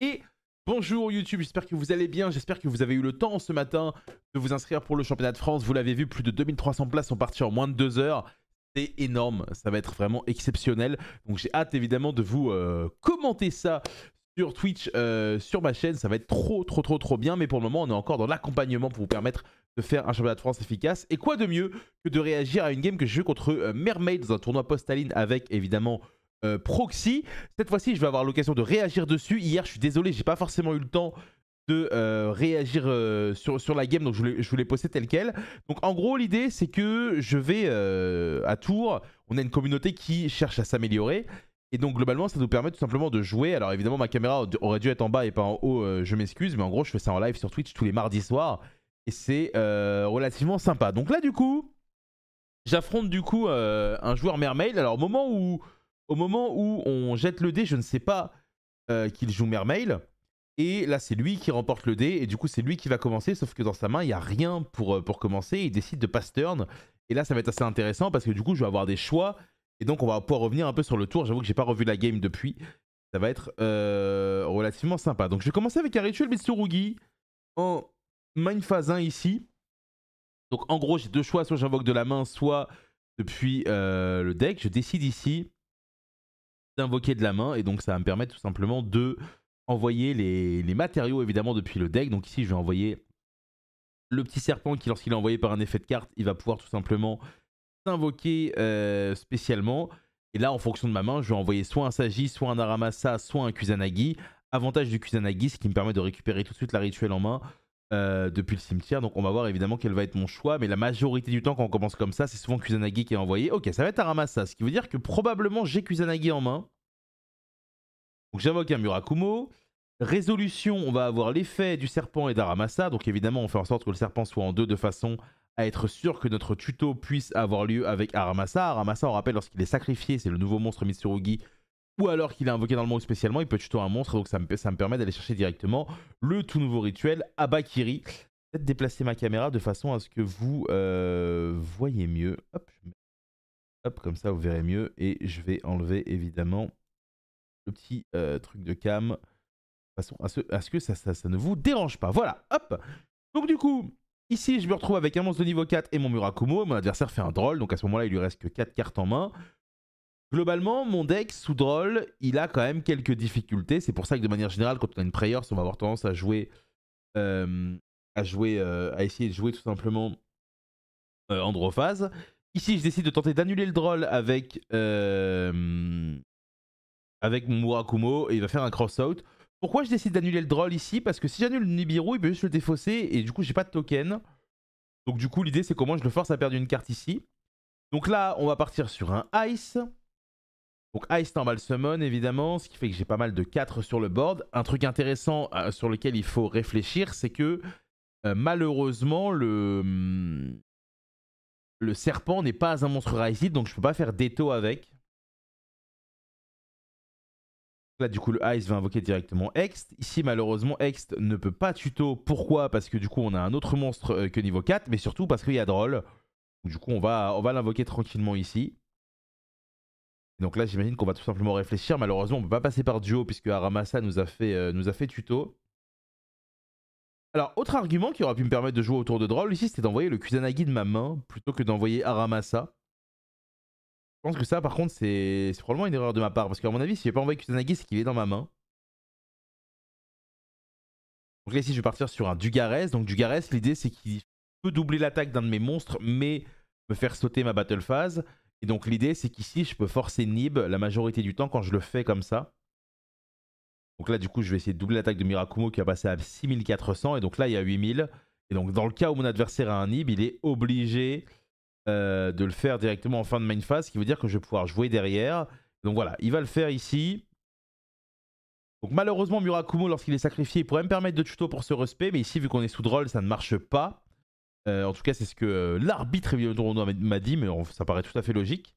Et bonjour YouTube, j'espère que vous allez bien, j'espère que vous avez eu le temps ce matin de vous inscrire pour le championnat de France. Vous l'avez vu, plus de 2300 places sont parties en moins de 2 heures. C'est énorme, ça va être vraiment exceptionnel. Donc j'ai hâte évidemment de vous commenter ça sur Twitch, sur ma chaîne. Ça va être trop bien, mais pour le moment on est encore dans l'accompagnement pour vous permettre de faire un championnat de France efficace. Et quoi de mieux que de réagir à une game que j'ai jouée contre Mermaid dans un tournoi post-aline avec évidemment Proxy. Cette fois-ci, je vais avoir l'occasion de réagir dessus. Hier, je suis désolé, j'ai pas forcément eu le temps de réagir sur la game, donc je voulais poster tel quel. Donc en gros, l'idée, c'est que je vais à Tours. On a une communauté qui cherche à s'améliorer. Et donc globalement, ça nous permet tout simplement de jouer. Alors évidemment, ma caméra aurait dû être en bas et pas en haut, je m'excuse. Mais en gros, je fais ça en live sur Twitch tous les mardis soirs. Et c'est relativement sympa. Donc là, du coup, j'affronte du coup un joueur Mermaid. Alors au moment où on jette le dé, je ne sais pas qu'il joue Mermaid. Et là, c'est lui qui remporte le dé. Et du coup, c'est lui qui va commencer. Sauf que dans sa main, il n'y a rien pour commencer. Il décide de pass turn. Et là, ça va être assez intéressant parce que du coup, je vais avoir des choix. Et donc, on va pouvoir revenir un peu sur le tour. J'avoue que j'ai pas revu la game depuis. Ça va être relativement sympa. Donc, je vais commencer avec un rituel Mitsurugi en main phase 1 ici. Donc, en gros, j'ai deux choix. Soit j'invoque de la main, soit depuis le deck. Je décide ici d'invoquer de la main, et donc ça va me permettre tout simplement de envoyer les matériaux évidemment depuis le deck. Donc ici je vais envoyer le petit serpent qui, lorsqu'il est envoyé par un effet de carte, il va pouvoir tout simplement s'invoquer spécialement. Et là, en fonction de ma main, je vais envoyer soit un Sagi, soit un Aramasa, soit un Kusanagi. Avantage du Kusanagi, ce qui me permet de récupérer tout de suite la rituelle en main depuis le cimetière. Donc on va voir évidemment quel va être mon choix, mais la majorité du temps quand on commence comme ça, c'est souvent Kusanagi qui est envoyé. Ok, ça va être Aramasa, ce qui veut dire que probablement j'ai Kusanagi en main. Donc j'invoque un Murakumo. Résolution, on va avoir l'effet du serpent et d'Aramasa. Donc évidemment, on fait en sorte que le serpent soit en deux de façon à être sûr que notre tuto puisse avoir lieu avec Aramasa. Aramasa, on rappelle, lorsqu'il est sacrifié, c'est le nouveau monstre Mitsurugi. Ou alors qu'il est invoqué dans le monde spécialement, il peut tuto un monstre. Donc ça me permet d'aller chercher directement le tout nouveau rituel Abakiri. Peut-être déplacer ma caméra de façon à ce que vous voyez mieux. Hop, hop, comme ça vous verrez mieux. Et je vais enlever évidemment le petit truc de cam, de façon à ce que ça ne vous dérange pas. Voilà, hop. Donc du coup, ici, je me retrouve avec un monstre de niveau 4 et mon Murakumo. Mon adversaire fait un Droll, donc à ce moment-là, il lui reste que 4 cartes en main. Globalement, mon deck sous Droll, il a quand même quelques difficultés. C'est pour ça que de manière générale, quand on a une Prayers, on va avoir tendance à jouer, à essayer de jouer tout simplement Androphase. Ici, je décide de tenter d'annuler le Droll avec mon Murakumo, et il va faire un cross-out. Pourquoi je décide d'annuler le Droll ici? Parce que si j'annule le Nibiru, il peut juste le défausser, et du coup j'ai pas de token. Donc du coup l'idée c'est comment je le force à perdre une carte ici. Donc là on va partir sur un Ice. Donc Ice normal summon évidemment, ce qui fait que j'ai pas mal de 4 sur le board. Un truc intéressant sur lequel il faut réfléchir, c'est que malheureusement le serpent n'est pas un monstre Raizid, donc je peux pas faire d'étau avec. Là, du coup, le Ice va invoquer directement Hext. Ici, malheureusement, Hext ne peut pas tuto. Pourquoi? Parce que du coup, on a un autre monstre que niveau 4, mais surtout parce qu'il y a Droll. Du coup, on va l'invoquer tranquillement ici. Et donc là, j'imagine qu'on va tout simplement réfléchir. Malheureusement, on ne peut pas passer par duo puisque Aramasa nous a fait tuto. Alors, autre argument qui aurait pu me permettre de jouer autour de Droll ici, c'était d'envoyer le Kusanagi de ma main plutôt que d'envoyer Aramasa. Je pense que ça, par contre, c'est probablement une erreur de ma part. Parce qu'à mon avis, si j'ai pas envoyé Kusanagi, c'est qu'il est dans ma main. Donc là, ici, je vais partir sur un Dugarès. Donc Dugarès, l'idée, c'est qu'il peut doubler l'attaque d'un de mes monstres, mais me faire sauter ma battle phase. Et donc l'idée, c'est qu'ici, je peux forcer Nib la majorité du temps quand je le fais comme ça. Donc là, du coup, je vais essayer de doubler l'attaque de Mirakumo qui va passer à 6400. Et donc là, il y a 8000. Et donc dans le cas où mon adversaire a un Nib, il est obligé de le faire directement en fin de main phase, ce qui veut dire que je vais pouvoir jouer derrière. Donc voilà, il va le faire ici. Donc malheureusement, Murakumo, lorsqu'il est sacrifié, il pourrait me permettre de tuto pour ce respect. Mais ici, vu qu'on est sous Droll, ça ne marche pas. En tout cas, c'est ce que l'arbitre m'a dit, mais ça paraît tout à fait logique.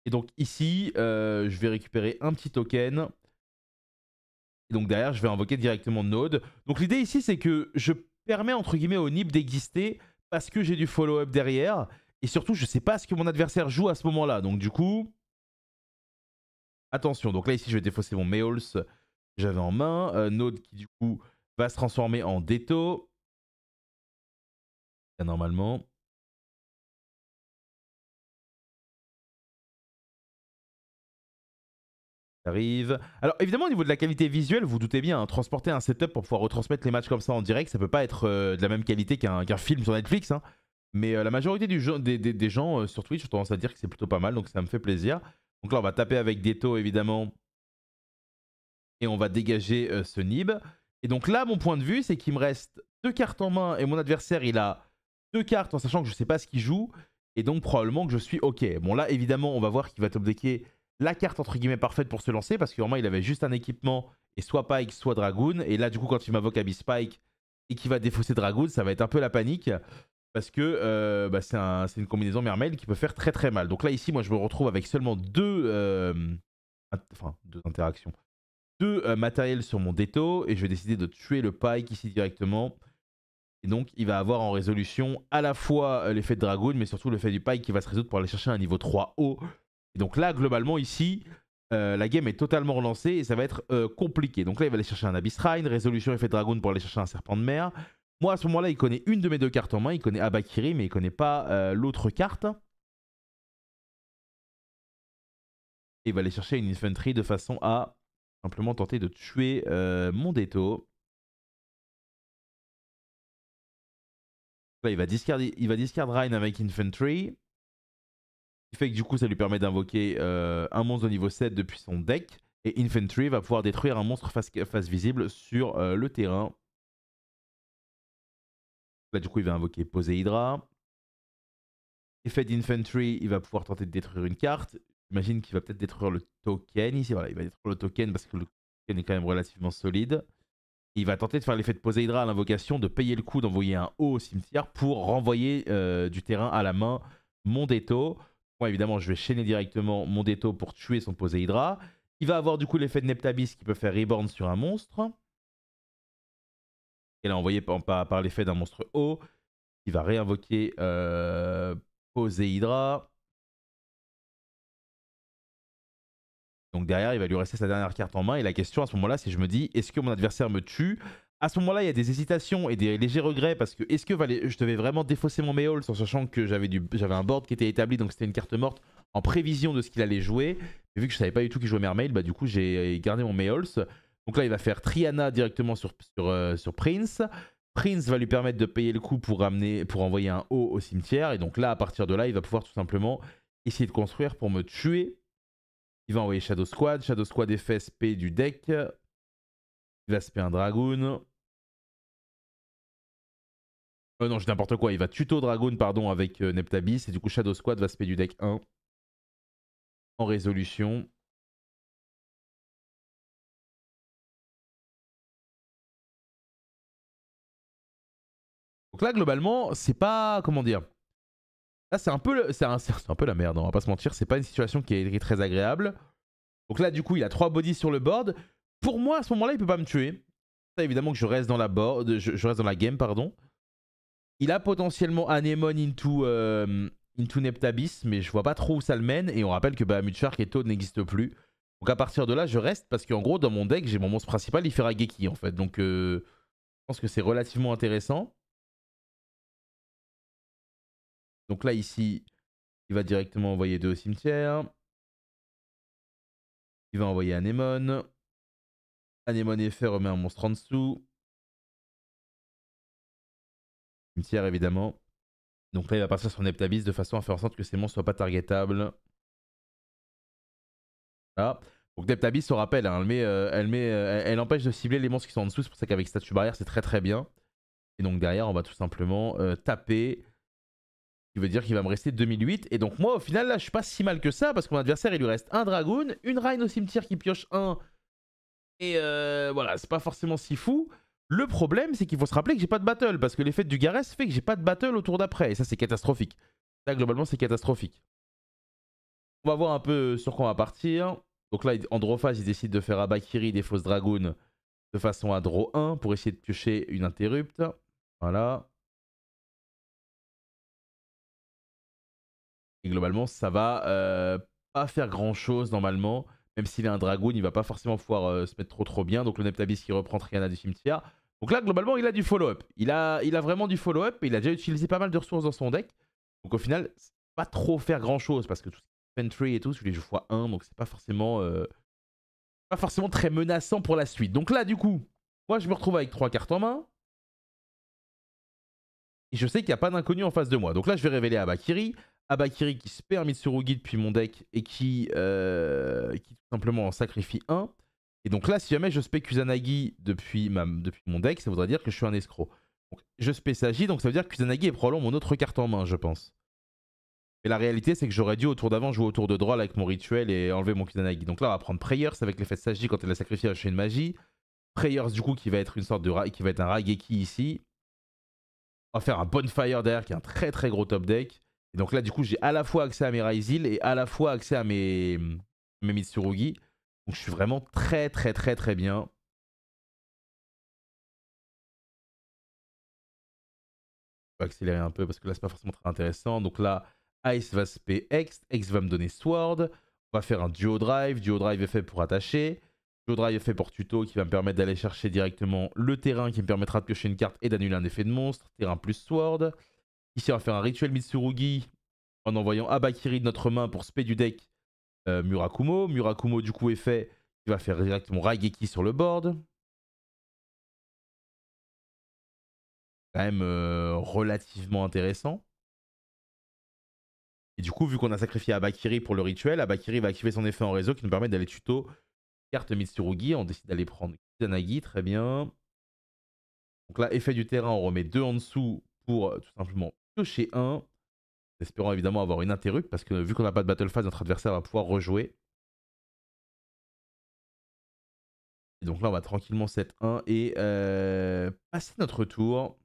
Et donc ici, je vais récupérer un petit token. Et donc derrière, je vais invoquer directement Node. Donc l'idée ici, c'est que je permets entre guillemets au Nib d'exister parce que j'ai du follow-up derrière. Et surtout, je ne sais pas ce que mon adversaire joue à ce moment-là. Donc du coup, attention. Donc là, ici, je vais défausser mon Meols j'avais en main. Node qui du coup va se transformer en Detto. Normalement. Arrive. Alors évidemment au niveau de la qualité visuelle, vous vous doutez bien, hein, transporter un setup pour pouvoir retransmettre les matchs comme ça en direct, ça peut pas être de la même qualité qu'un film sur Netflix. Hein. Mais la majorité des gens sur Twitch ont tendance à dire que c'est plutôt pas mal, donc ça me fait plaisir. Donc là on va taper avec Detto évidemment. Et on va dégager ce Nib. Et donc là mon point de vue c'est qu'il me reste 2 cartes en main et mon adversaire il a 2 cartes en sachant que je sais pas ce qu'il joue. Et donc probablement que je suis ok. Bon là évidemment on va voir qu'il va top decker la carte entre guillemets parfaite pour se lancer parce que vraiment il avait juste un équipement et soit Pike soit Dragoon. Et là du coup quand il m'invoque Abyss Spike et qu'il va défausser Dragoon, ça va être un peu la panique parce que c'est une combinaison mermaid qui peut faire très très mal. Donc là ici moi je me retrouve avec seulement deux interactions. Deux matériels sur mon Detto et je vais décider de tuer le Pike ici directement. Et donc il va avoir en résolution à la fois l'effet de Dragoon mais surtout l'effet du Pike qui va se résoudre pour aller chercher un niveau 3 haut. Et donc là globalement ici la game est totalement relancée et ça va être compliqué. Donc là il va aller chercher un Abyss Shrine, résolution effet de Dragoon pour aller chercher un serpent de mer. Moi à ce moment là il connaît une de mes 2 cartes en main, il connaît Abakiri mais il connaît pas l'autre carte. Et il va aller chercher une infantry de façon à simplement tenter de tuer mon Detto. Là, il va discard Rhine avec Infantry. Ce qui fait que du coup, ça lui permet d'invoquer un monstre de niveau 7 depuis son deck. Et Infantry va pouvoir détruire un monstre face visible sur le terrain. Là, du coup, il va invoquer Poséhydra. Effet d'Infantry, il va pouvoir tenter de détruire une carte. J'imagine qu'il va peut-être détruire le token ici. Voilà, il va détruire le token parce que le token est quand même relativement solide. Il va tenter de faire l'effet de Poséhydra à l'invocation, de payer le coup d'envoyer un haut au cimetière pour renvoyer du terrain à la main mon Detto. Moi, évidemment, je vais chaîner directement mon Detto pour tuer son Poséhydra. Il va avoir du coup l'effet de Neptabis qui peut faire Reborn sur un monstre. Et là, envoyé par l'effet d'un monstre haut. Il va réinvoquer Poséhydra. Donc derrière, il va lui rester sa dernière carte en main. Et la question à ce moment-là, c'est je me dis, est-ce que mon adversaire me tue? À ce moment-là, il y a des hésitations et des légers regrets parce que est-ce que je devais vraiment défausser mon Mayhols en sachant que j'avais un board qui était établi, donc c'était une carte morte en prévision de ce qu'il allait jouer. Mais vu que je savais pas du tout qu'il jouait Mermaid, bah du coup j'ai gardé mon Mayhols. Donc là, il va faire Triana directement sur Prince. Prince va lui permettre de payer le coup pour envoyer un haut au cimetière. Et donc là, à partir de là, il va pouvoir tout simplement essayer de construire pour me tuer. Il va envoyer Shadow Squad. Shadow Squad effet SP du deck. Il va SP un Dragoon. Non, j'ai n'importe quoi. Il va tuto Dragoon pardon, avec Neptabis. Et du coup, Shadow Squad va SP du deck 1. En résolution. Donc là, globalement, c'est pas. Comment dire? Là, c'est un peu, c'est un peu la merde, on va pas se mentir. C'est pas une situation qui est très agréable. Donc là, du coup, il a 3 bodies sur le board. Pour moi, à ce moment-là, il peut pas me tuer. Ça, évidemment que je reste dans la board, je reste dans la game, pardon. Il a potentiellement Anemone into Neptabis, mais je vois pas trop où ça le mène. Et on rappelle que Bahamut Shark et Toad n'existent plus. Donc à partir de là, je reste parce qu'en gros, dans mon deck, j'ai mon monstre principal, il fait Rageki en fait. Donc je pense que c'est relativement intéressant. Donc là, ici, il va directement envoyer 2 au cimetière. Il va envoyer Anemone. Anemone effet remet un monstre en dessous. Cimetière, évidemment. Donc là, il va partir sur Neptabis de façon à faire en sorte que ces monstres soient pas targetables. Voilà. Donc Neptabis, on rappelle, hein, elle empêche de cibler les monstres qui sont en dessous. C'est pour ça qu'avec Statue Barrière, c'est très très bien. Et donc derrière, on va tout simplement taper. Ce qui veut dire qu'il va me rester 2008. Et donc moi, au final, là, je suis pas si mal que ça. Parce que mon adversaire, il lui reste un Dragoon, une Reine au cimetière qui pioche un. Et voilà, c'est pas forcément si fou. Le problème, c'est qu'il faut se rappeler que j'ai pas de battle. Parce que l'effet du Garès fait que j'ai pas de battle au tour d'après. Et ça, c'est catastrophique. Ça, globalement, c'est catastrophique. On va voir un peu sur quoi on va partir. Donc là, Androphage, il décide de faire Abakiri des fausses Dragoon de façon à draw 1 pour essayer de piocher une interrupt. Voilà. Et globalement, ça va pas faire grand chose normalement. Même s'il a un Dragoon, il va pas forcément pouvoir se mettre trop bien. Donc le Neptabis qui reprend Triana du cimetière. Donc là, globalement, il a du follow-up. Il a vraiment du follow-up et il a déjà utilisé pas mal de ressources dans son deck. Donc au final, c'est pas trop faire grand-chose parce que tout ce qui est Infantry et tout, tu les joues x1, donc c'est pas forcément très menaçant pour la suite. Donc là, du coup, moi, je me retrouve avec 3 cartes en main. Et je sais qu'il n'y a pas d'inconnu en face de moi. Donc là, je vais révéler Abakiri. Abakiri qui spare Mitsurugi depuis mon deck et qui tout simplement en sacrifie un. Et donc là, si jamais je spé Kusanagi depuis mon deck, ça voudrait dire que je suis un escroc. Donc, je spé Sagi, donc ça veut dire que Kusanagi est probablement mon autre carte en main, je pense. Et la réalité, c'est que j'aurais dû au tour d'avant jouer au tour de droit avec mon rituel et enlever mon Kusanagi. Donc là, on va prendre Prayers avec l'effet de Sagi quand elle a sacrifié la chaîne magie. Prayers, du coup, qui va être une sorte de qui va être un Raigeki ici. On va faire un Bonfire derrière qui est un très très gros top deck. Et donc là, du coup, j'ai à la fois accès à mes Raizil et à la fois accès à mes Mitsurugi. Donc je suis vraiment très très très très bien. Je vais accélérer un peu parce que là, c'est pas forcément très intéressant. Donc là, Ice va spé X. X va me donner Sword. On va faire un Duo Drive. Duo Drive est fait pour attacher. Duo Drive est fait pour tuto qui va me permettre d'aller chercher directement le terrain qui me permettra de piocher une carte et d'annuler un effet de monstre. Terrain plus Sword. Ici, on va faire un rituel Mitsurugi en envoyant Abakiri de notre main pour spé du deck Murakumo. Murakumo, du coup, est fait. Il va faire directement Raigeki sur le board. Quand même relativement intéressant. Et du coup, vu qu'on a sacrifié Abakiri pour le rituel, Abakiri va activer son effet en réseau qui nous permet d'aller tuto carte Mitsurugi. On décide d'aller prendre Kusanagi, très bien. Donc là, effet du terrain, on remet 2 en dessous pour tout simplement piocher 1. Espérons évidemment avoir une interrupt parce que vu qu'on n'a pas de battle phase, notre adversaire va pouvoir rejouer. Et donc là, on va tranquillement 7-1 et passer notre tour.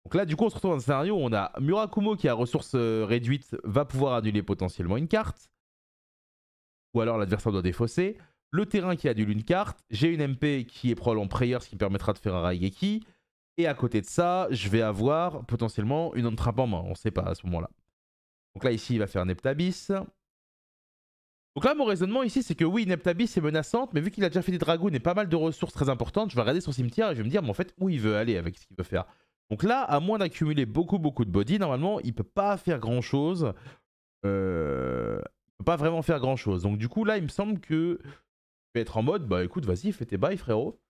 Donc là, du coup, on se retrouve dans un scénario où on a Murakumo qui a ressources réduites, va pouvoir annuler potentiellement une carte. Ou alors l'adversaire doit défausser. Le terrain qui annule une carte. J'ai une MP qui est probablement Prayer, ce qui me permettra de faire un Raigeki. Et à côté de ça, je vais avoir potentiellement une entrape en main. On ne sait pas à ce moment-là. Donc là, ici, il va faire Neptabis. Donc là, mon raisonnement ici, c'est que oui, Neptabis est menaçante, mais vu qu'il a déjà fait des dragons et pas mal de ressources très importantes, je vais regarder son cimetière et je vais me dire, mais en fait, où il veut aller avec ce qu'il veut faire. Donc là, à moins d'accumuler beaucoup de body, normalement, il peut pas faire grand-chose. Il peut pas vraiment faire grand-chose. Donc du coup, là, il me semble que je vais être en mode, bah écoute, vas-y, fais tes bails, frérot.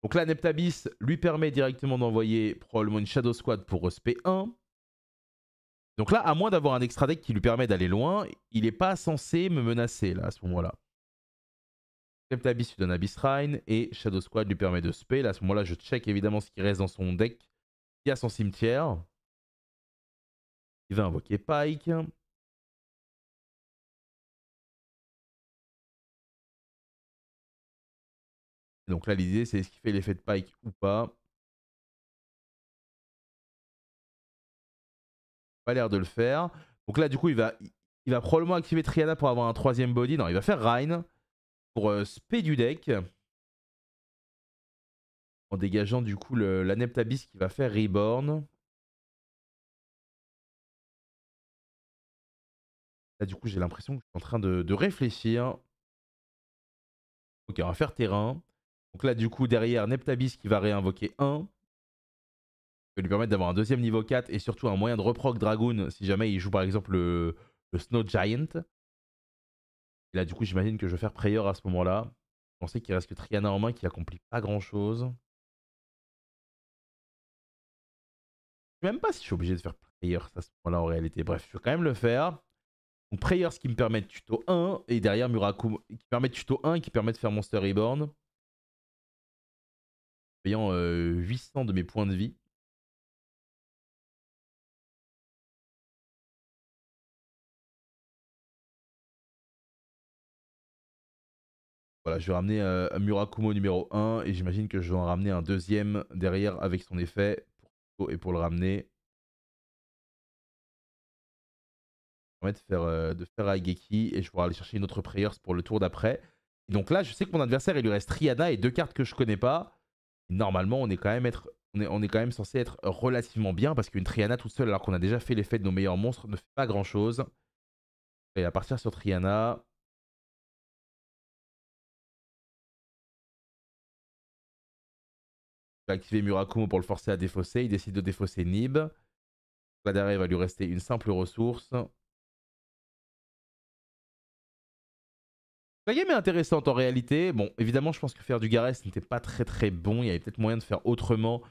Donc là, Neptabis lui permet directement d'envoyer probablement une Shadow Squad pour respect 1. Donc là, à moins d'avoir un extra deck qui lui permet d'aller loin, il n'est pas censé me menacer là à ce moment-là. Neptabis lui donne Abyss Shrine et Shadow Squad lui permet de spell. À ce moment-là, je check évidemment ce qui reste dans son deck. Il y a son cimetière. Il va invoquer Pike. Donc là, l'idée, c'est est-ce qu'il fait l'effet de Pike ou pas. Pas l'air de le faire. Donc là, du coup, il va probablement activer Triana pour avoir un troisième body. Non, il va faire Rein pour spé du deck. En dégageant du coup la Neptabis qui va faire Reborn. Là, du coup, j'ai l'impression que je suis en train de réfléchir. Ok, on va faire terrain. Donc là, du coup, derrière, Neptabis qui va réinvoquer 1. Ça va lui permettre d'avoir un deuxième niveau 4 et surtout un moyen de reproc Dragoon si jamais il joue par exemple le Snow Giant. Et là, du coup, j'imagine que je vais faire Prayer à ce moment-là. Je pensais qu'il reste que Triana en main qui accomplit pas grand-chose. Je sais même pas si je suis obligé de faire Prayer à ce moment-là en réalité. Bref, je vais quand même le faire. Donc Prayer, ce qui me permet de tuto 1. Et derrière Murakumo, qui permet de tuto 1 et qui permet de faire Monster Reborn. Payant 800 de mes points de vie. Voilà, je vais ramener Murakumo numéro 1 et j'imagine que je vais en ramener un deuxième derrière avec son effet et pour le ramener. Ça va permettre de faire Raigeki et je pourrai aller chercher une autre Prayers pour le tour d'après. Et donc là, je sais que mon adversaire, il lui reste Triana et 2 cartes que je connais pas. Et normalement, on est quand même censé être relativement bien parce qu'une Triana toute seule, alors qu'on a déjà fait l'effet de nos meilleurs monstres, ne fait pas grand chose. Et à partir sur Triana. Il va activer Murakumo pour le forcer à défausser. Il décide de défausser Nib. Là derrière, il va lui rester une simple ressource. La game est intéressante en réalité. Bon, évidemment, je pense que faire du Gareth n'était pas très bon. Il y avait peut-être moyen de faire autrement.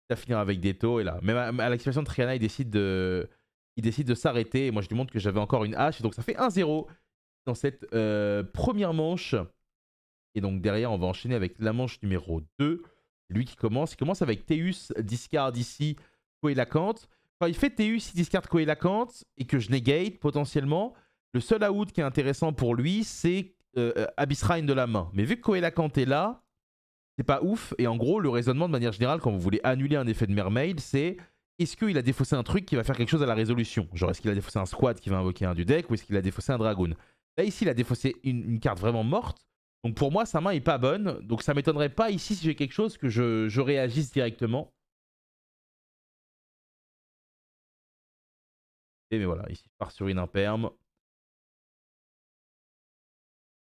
À finir avec des taux. Et là, même à l'activation de Triana, il décide de s'arrêter. Et moi, je lui montre que j'avais encore une hache. Et donc, ça fait 1-0 dans cette première manche. Et donc, derrière, on va enchaîner avec la manche numéro 2. C'est lui qui commence. Il commence avec Teus, discard ici, Coelacante. Quand il fait Teus, il discard Coelacante et que je negate potentiellement. Le seul out qui est intéressant pour lui, c'est Abyss Shrine de la main. Mais vu que Coelacante est là, c'est pas ouf. Et en gros, le raisonnement de manière générale, quand vous voulez annuler un effet de Mermaid, c'est est-ce qu'il a défaussé un truc qui va faire quelque chose à la résolution? Genre, est-ce qu'il a défaussé un squad qui va invoquer un du deck ou est-ce qu'il a défaussé un dragoon? Là, ici, il a défaussé une carte vraiment morte. Donc pour moi, sa main est pas bonne. Donc ça m'étonnerait pas ici si j'ai quelque chose que je réagisse directement. Et mais voilà, ici, je pars sur une imperme.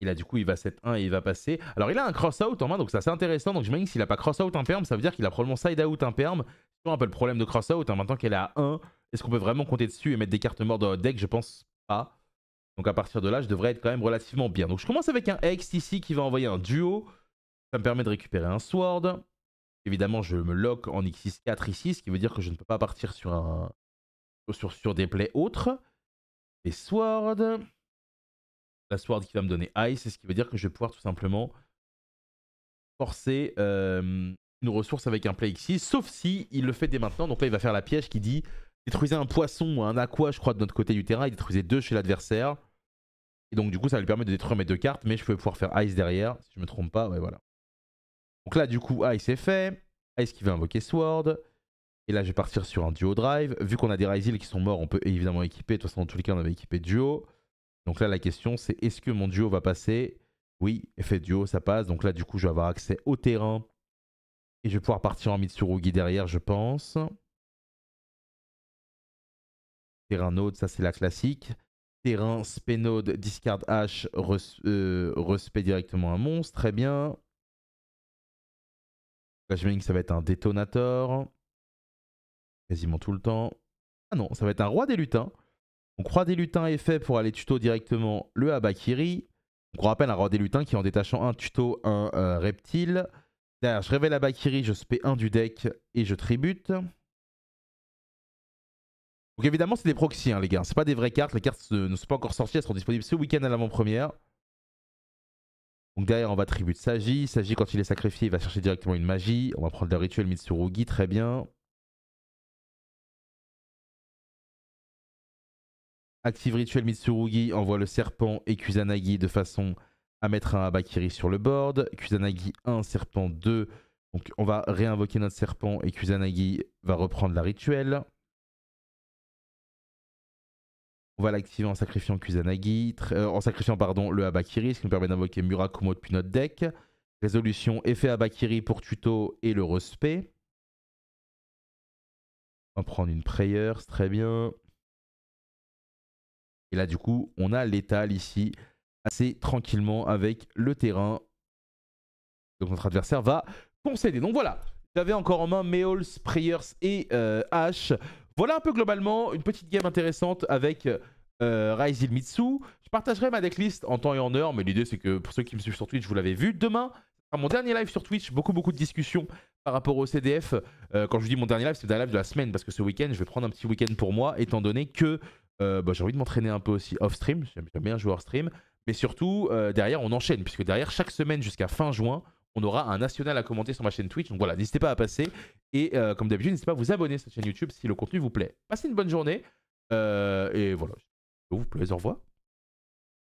Et là, du coup, il va 7-1 et il va passer. Alors, il a un cross-out en main, donc c'est assez intéressant. Donc, j'imagine que s'il n'a pas cross-out imperme, ça veut dire qu'il a probablement side-out imperme. C'est un peu le problème de cross-out. Hein. Maintenant qu'elle est à 1, est-ce qu'on peut vraiment compter dessus et mettre des cartes mortes dans notre deck? Je pense pas. Donc, à partir de là, je devrais être quand même relativement bien. Donc, je commence avec un X ici qui va envoyer un duo. Ça me permet de récupérer un Sword. Évidemment, je me lock en X6-4 ici, ce qui veut dire que je ne peux pas partir sur des plays autres. Et Sword. La Sword qui va me donner Ice, ce qui veut dire que je vais pouvoir tout simplement forcer une ressource avec un play X6, sauf si il le fait dès maintenant. Donc là, il va faire la piège qui dit détruisez un poisson ou un aqua, je crois, de notre côté du terrain, et détruisez 2 chez l'adversaire. Et donc, du coup, ça va lui permettre de détruire mes 2 cartes, mais je peux pouvoir faire Ice derrière, si je me trompe pas. Ouais, voilà. Donc là, du coup, Ice est fait. Ice qui va invoquer Sword. Et là, je vais partir sur un duo drive. Vu qu'on a des Ryzil qui sont morts, on peut évidemment équiper. De toute façon, dans tous les cas, on avait équipé duo. Donc là, la question, c'est est-ce que mon duo va passer? Oui, effet duo, ça passe. Donc là, du coup, je vais avoir accès au terrain. Et je vais pouvoir partir en Mitsurugi derrière, je pense. Terrain Node, ça c'est la classique. Terrain Spenode, discard H, respect directement un monstre. Très bien. Là, j'imagine que ça va être un détonator. Quasiment tout le temps. Ah non, ça va être un roi des lutins. Donc roi des lutins est fait pour aller tuto directement le Habakiri. Donc on rappelle un roi des lutins qui en détachant un tuto un reptile. Derrière, je révèle Habakiri, je spé 1 du deck et je tribute. Donc évidemment, c'est des proxys, hein, les gars. C'est pas des vraies cartes. Les cartes ne sont pas encore sorties. Elles seront disponibles ce week-end à l'avant-première. Donc derrière, on va tribute Sagi. Sagi, quand il est sacrifié, il va chercher directement une magie. On va prendre le rituel Mitsurugi. Très bien. Active rituel Mitsurugi, envoie le serpent et Kusanagi de façon à mettre un Habakiri sur le board. Kusanagi 1, serpent 2. Donc on va réinvoquer notre serpent et Kusanagi va reprendre la rituelle. On va l'activer en sacrifiant Kusanagi, en sacrifiant pardon, le Habakiri, ce qui nous permet d'invoquer Murakumo depuis notre deck. Résolution, effet Habakiri pour tuto et le respect. On va prendre une prayer, c'est très bien. Et là, du coup, on a l'étal ici, assez tranquillement avec le terrain. Donc notre adversaire va concéder. Donc voilà, j'avais encore en main Meols, Prayers et Ash. Voilà un peu globalement une petite game intéressante avec Ryzil Mitsu. Je partagerai ma decklist en temps et en heure, mais l'idée c'est que pour ceux qui me suivent sur Twitch, vous l'avez vu. Demain, ce sera mon dernier live sur Twitch. Beaucoup de discussions par rapport au CDF. Quand je vous dis mon dernier live, c'est le dernier live de la semaine parce que ce week-end, je vais prendre un petit week-end pour moi, étant donné que j'ai envie de m'entraîner un peu aussi off-stream. J'aime bien jouer off-stream. Mais surtout, derrière, on enchaîne, puisque derrière, chaque semaine jusqu'à fin juin, on aura un national à commenter sur ma chaîne Twitch. Donc voilà, n'hésitez pas à passer. Et comme d'habitude, n'hésitez pas à vous abonner à cette chaîne YouTube si le contenu vous plaît. Passez une bonne journée. Et voilà, s'il vous plaît, au revoir.